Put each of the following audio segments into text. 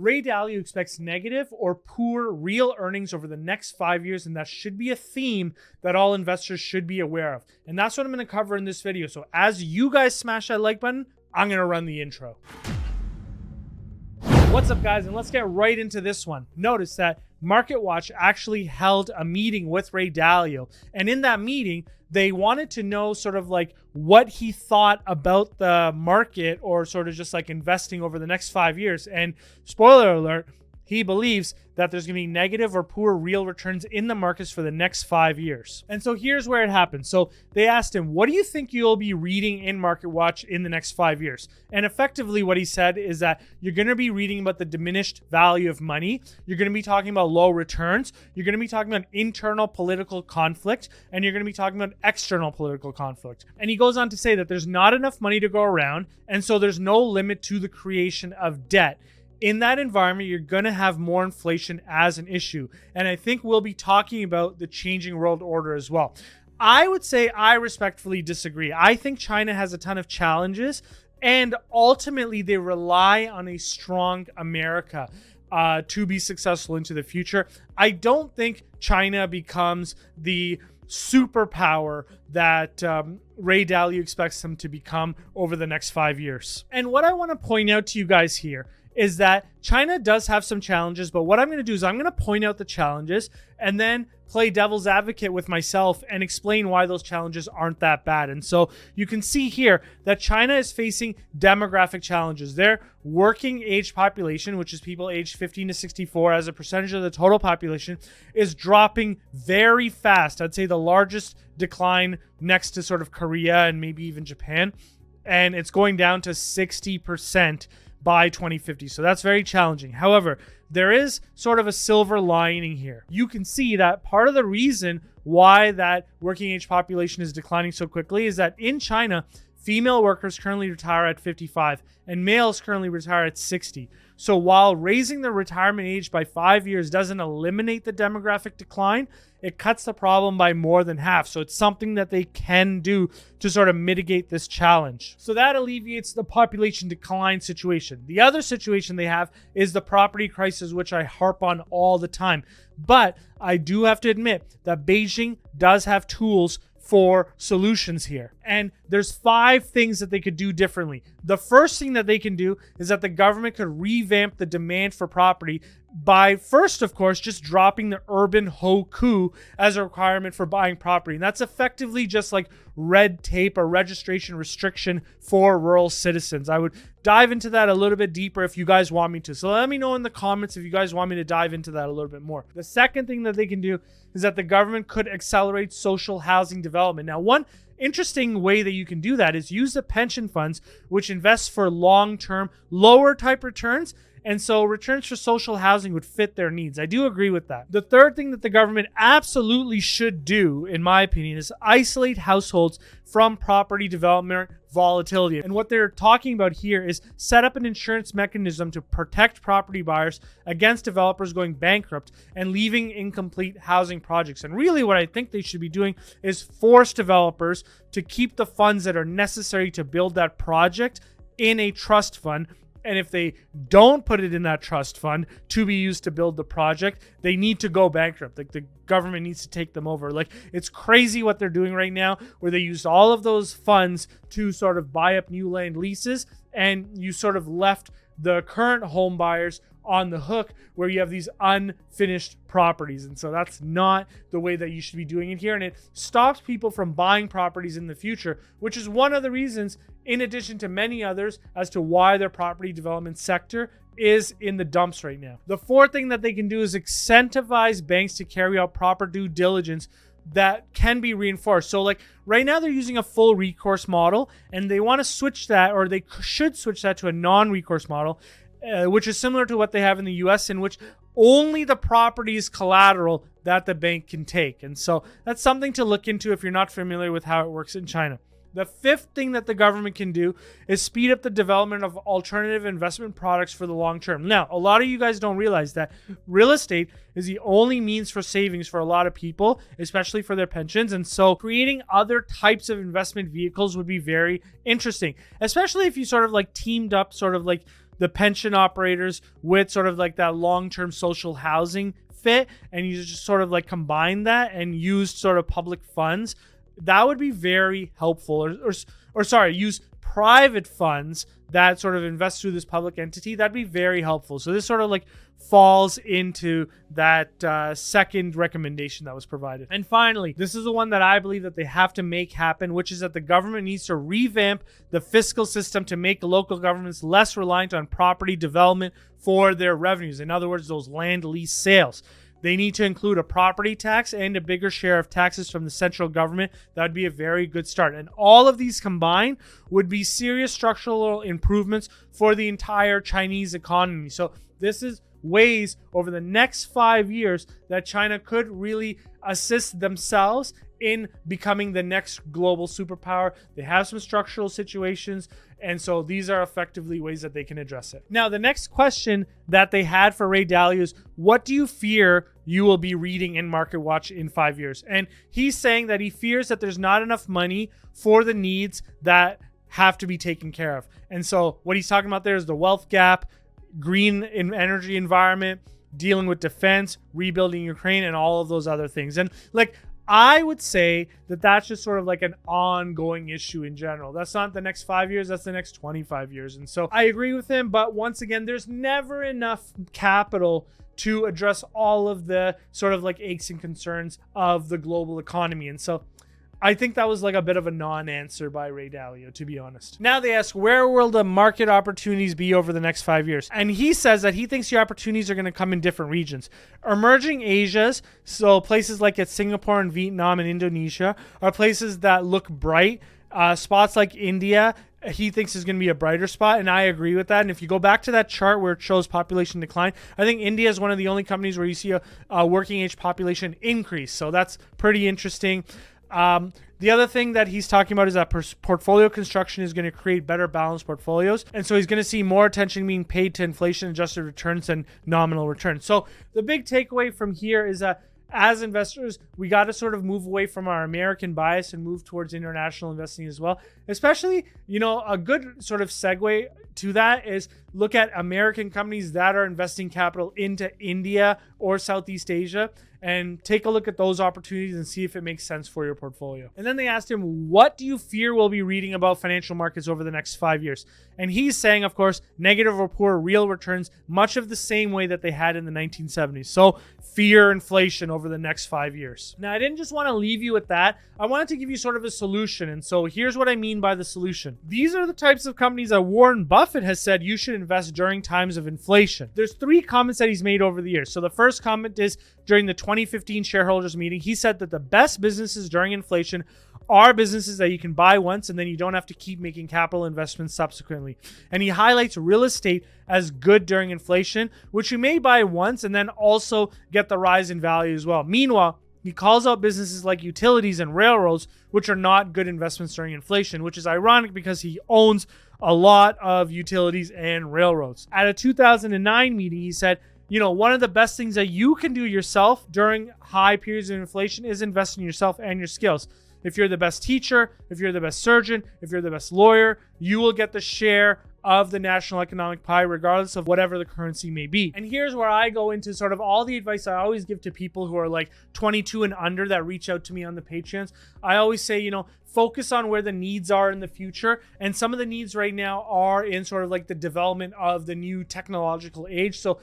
Ray Dalio expects negative or poor real earnings over the next 5 years, and that should be a theme that all investors should be aware of. And that's what I'm going to cover in this video. So as you guys smash that like button, I'm going to run the intro. What's up, guys? And let's get right into this one. Notice that MarketWatch actually held a meeting with Ray Dalio. And in that meeting, they wanted to know sort of like what he thought about the market or sort of just like investing over the next 5 years. And spoiler alert, he believes that there's going to be negative or poor real returns in the markets for the next 5 years. And so here's where it happened. So they asked him, what do you think you'll be reading in MarketWatch in the next 5 years? And effectively what he said is that you're going to be reading about the diminished value of money. You're going to be talking about low returns. You're going to be talking about internal political conflict. And you're going to be talking about external political conflict. And he goes on to say that there's not enough money to go around. And so there's no limit to the creation of debt. In that environment, you're going to have more inflation as an issue. And I think we'll be talking about the changing world order as well. I would say I respectfully disagree. I think China has a ton of challenges, and ultimately they rely on a strong America to be successful into the future. I don't think China becomes the superpower that Ray Dalio expects them to become over the next 5 years. And what I want to point out to you guys here is that China does have some challenges, but what I'm going to do is I'm going to point out the challenges and then play devil's advocate with myself and explain why those challenges aren't that bad. And so you can see here that China is facing demographic challenges. Their working age population, which is people aged 15 to 64 as a percentage of the total population, is dropping very fast. I'd say the largest decline next to sort of Korea and maybe even Japan. And it's going down to 60% by 2050. So that's very challenging. However, there is sort of a silver lining here. You can see that part of the reason why that working age population is declining so quickly is that in China, female workers currently retire at 55 and males currently retire at 60. So while raising the retirement age by 5 years doesn't eliminate the demographic decline, it cuts the problem by more than half. So it's something that they can do to sort of mitigate this challenge. So that alleviates the population decline situation. The other situation they have is the property crisis, which I harp on all the time. But I do have to admit that Beijing does have tools for solutions here. And there's 5 things that they could do differently. The first thing that they can do is that the government could revamp the demand for property by first, of course, just dropping the urban hoku as a requirement for buying property. And that's effectively just like red tape or registration restriction for rural citizens. I would dive into that a little bit deeper if you guys want me to. So let me know in the comments if you guys want me to dive into that a little bit more. The second thing that they can do is that the government could accelerate social housing development. Now, one interesting way that you can do that is use the pension funds, which invest for long-term, lower type returns. And so returns for social housing would fit their needs. I do agree with that. The third thing that the government absolutely should do, in my opinion, is isolate households from property development volatility. And what they're talking about here is set up an insurance mechanism to protect property buyers against developers going bankrupt and leaving incomplete housing projects. And really what I think they should be doing is force developers to keep the funds that are necessary to build that project in a trust fund. And if they don't put it in that trust fund to be used to build the project, they need to go bankrupt. Like the government needs to take them over. Like it's crazy what they're doing right now, where they used all of those funds to sort of buy up new land leases, and you sort of left the current home buyers on the hook where you have these unfinished properties. And so that's not the way that you should be doing it here. And it stops people from buying properties in the future, which is one of the reasons, in addition to many others, as to why their property development sector is in the dumps right now. The fourth thing that they can do is incentivize banks to carry out proper due diligence that can be reinforced. So like right now they're using a full recourse model, and they want to switch that, or they should switch that to a non-recourse model, which is similar to what they have in the US, in which only the property is collateral that the bank can take. And so that's something to look into if you're not familiar with how it works in China. The fifth thing that the government can do is speed up the development of alternative investment products for the long term. Now, a lot of you guys don't realize that real estate is the only means for savings for a lot of people, especially for their pensions. And so creating other types of investment vehicles would be very interesting, especially if you sort of like teamed up sort of like the pension operators with sort of like that long-term social housing fit, and you just sort of like combine that and use sort of public funds, that would be very helpful. Use private funds that sort of invest through this public entity. That'd be very helpful. So this sort of like falls into that second recommendation that was provided. And finally, this is the one that I believe that they have to make happen, which is that the government needs to revamp the fiscal system to make local governments less reliant on property development for their revenues. In other words, those land lease sales. They need to include a property tax and a bigger share of taxes from the central government. That would be a very good start. And all of these combined would be serious structural improvements for the entire Chinese economy. So this is ways over the next 5 years that China could really assist themselves in becoming the next global superpower. They have some structural situations, and so these are effectively ways that they can address it. Now, the next question that they had for Ray Dalio is, what do you fear you will be reading in MarketWatch in 5 years? And he's saying that he fears that there's not enough money for the needs that have to be taken care of. And so what he's talking about there is the wealth gap, green energy environment, dealing with defense, rebuilding Ukraine, and all of those other things. And like, I would say that that's just sort of like an ongoing issue in general. That's not the next 5 years, that's the next 25 years. And so I agree with him, but once again, there's never enough capital to address all of the sort of like aches and concerns of the global economy. And so I think that was like a bit of a non-answer by Ray Dalio, to be honest. Now they ask, where will the market opportunities be over the next 5 years? And he says that he thinks the opportunities are going to come in different regions. Emerging Asias, so places like Singapore and Vietnam and Indonesia, are places that look bright. Spots like India, he thinks is going to be a brighter spot, and I agree with that. And if you go back to that chart where it shows population decline, I think India is one of the only companies where you see a working age population increase. So that's pretty interesting. The other thing that he's talking about is that portfolio construction is going to create better balanced portfolios. And so he's going to see more attention being paid to inflation adjusted returns than nominal returns. So the big takeaway from here is that as investors, we got to sort of move away from our American bias and move towards international investing as well. Especially, a good sort of segue to that is look at American companies that are investing capital into India or Southeast Asia, and take a look at those opportunities and see if it makes sense for your portfolio. And then they asked him, what do you fear we'll be reading about financial markets over the next 5 years? And he's saying, of course, negative or poor real returns, much of the same way that they had in the 1970s. So fear inflation over the next 5 years. Now, I didn't just want to leave you with that. I wanted to give you sort of a solution. And so here's what I mean by the solution. These are the types of companies that Warren Buffett has said you should invest during times of inflation. There's 3 comments that he's made over the years. So the first comment is during the 2015 shareholders meeting, he said that the best businesses during inflation are businesses that you can buy once and then you don't have to keep making capital investments subsequently. And he highlights real estate as good during inflation, which you may buy once and then also get the rise in value as well. Meanwhile, he calls out businesses like utilities and railroads, which are not good investments during inflation, which is ironic because he owns a lot of utilities and railroads. At a 2009 meeting, he said, one of the best things that you can do yourself during high periods of inflation is invest in yourself and your skills. If you're the best teacher, if you're the best surgeon, if you're the best lawyer, you will get the share of the national economic pie, regardless of whatever the currency may be. And here's where I go into sort of all the advice I always give to people who are like 22 and under that reach out to me on the Patreons. I always say, focus on where the needs are in the future. And some of the needs right now are in sort of like the development of the new technological age. So,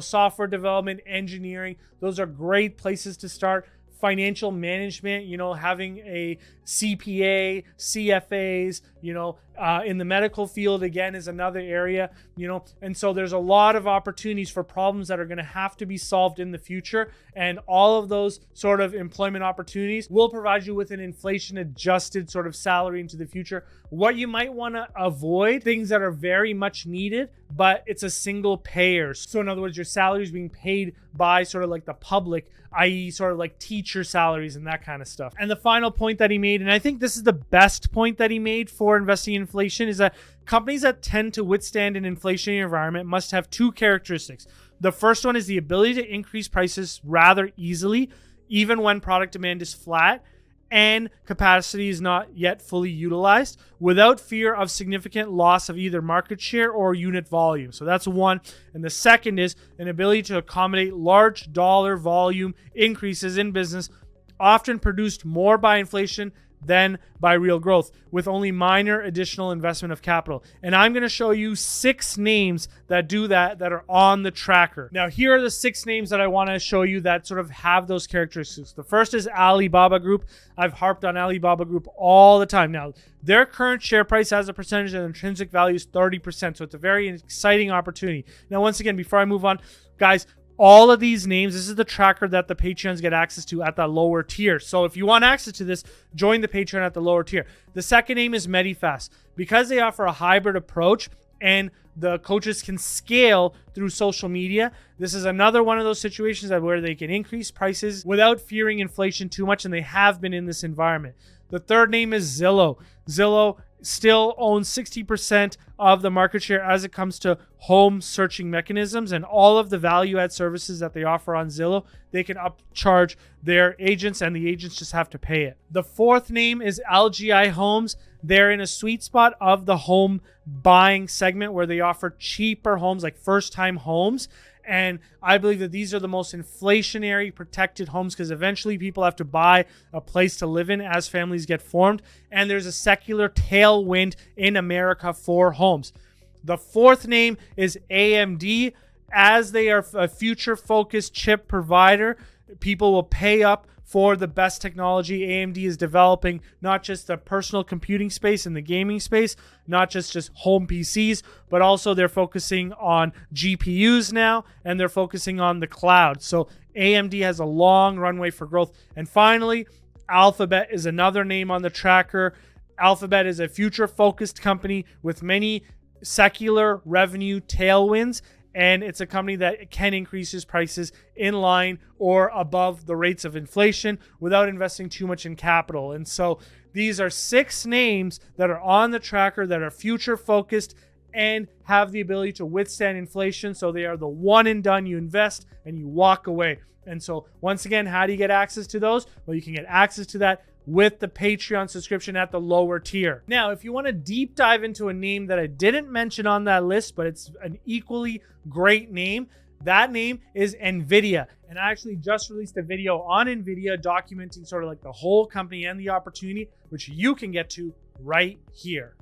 software development, engineering, those are great places to start. Financial management, having a CPA, CFAs, in the medical field, again, is another area, and so there's a lot of opportunities for problems that are going to have to be solved in the future. And all of those sort of employment opportunities will provide you with an inflation adjusted sort of salary into the future. What you might want to avoid, things that are very much needed, but it's a single payer. So in other words, your salary is being paid by sort of like the public, i.e. sort of like teacher salaries and that kind of stuff. And the final point that he made, and I think this is the best point that he made for investing in inflation, is that companies that tend to withstand an inflationary environment must have 2 characteristics. The first one is the ability to increase prices rather easily, even when product demand is flat. and capacity is not yet fully utilized without fear of significant loss of either market share or unit volume. So that's one. And the second is an ability to accommodate large dollar volume increases in business, often produced more by inflation than by real growth, with only minor additional investment of capital. And I'm going to show you 6 names that do that are on the tracker. Now, here are the 6 names that I want to show you that sort of have those characteristics. The first is Alibaba Group. I've harped on Alibaba Group all the time. Now, their current share price as a percentage of intrinsic value is 30%, so it's a very exciting opportunity. Now, once again, before I move on, guys, all of these names, this is the tracker that the Patreons get access to at the lower tier. So if you want access to this, join the Patreon at the lower tier. The second name is Medifast. Because they offer a hybrid approach and the coaches can scale through social media, this is another one of those situations where they can increase prices without fearing inflation too much, and they have been in this environment. The third name is Zillow. Zillow still owns 60% of the market share as it comes to home searching mechanisms, and all of the value add services that they offer on Zillow, they can upcharge their agents and the agents just have to pay it. The fourth name is LGI Homes. They're in a sweet spot of the home buying segment where they offer cheaper homes, like first-time homes. And I believe that these are the most inflationary protected homes because eventually people have to buy a place to live in as families get formed. And there's a secular tailwind in America for homes. The fourth name is AMD. As they are a future-focused chip provider, people will pay up for the best technology. AMD is developing not just the personal computing space and the gaming space, not just home PCs, but also they're focusing on GPUs now, and they're focusing on the cloud. So AMD has a long runway for growth. And finally, Alphabet is another name on the tracker. Alphabet is a future-focused company with many secular revenue tailwinds, and it's a company that can increase its prices in line or above the rates of inflation without investing too much in capital. And so these are 6 names that are on the tracker that are future focused and have the ability to withstand inflation. So they are the one and done. You invest and you walk away. And so once again, how do you get access to those? Well, you can get access to that with the Patreon subscription at the lower tier. Now, if you want to deep dive into a name that I didn't mention on that list, but it's an equally great name, that name is NVIDIA. And I actually just released a video on NVIDIA documenting sort of like the whole company and the opportunity, which you can get to right here.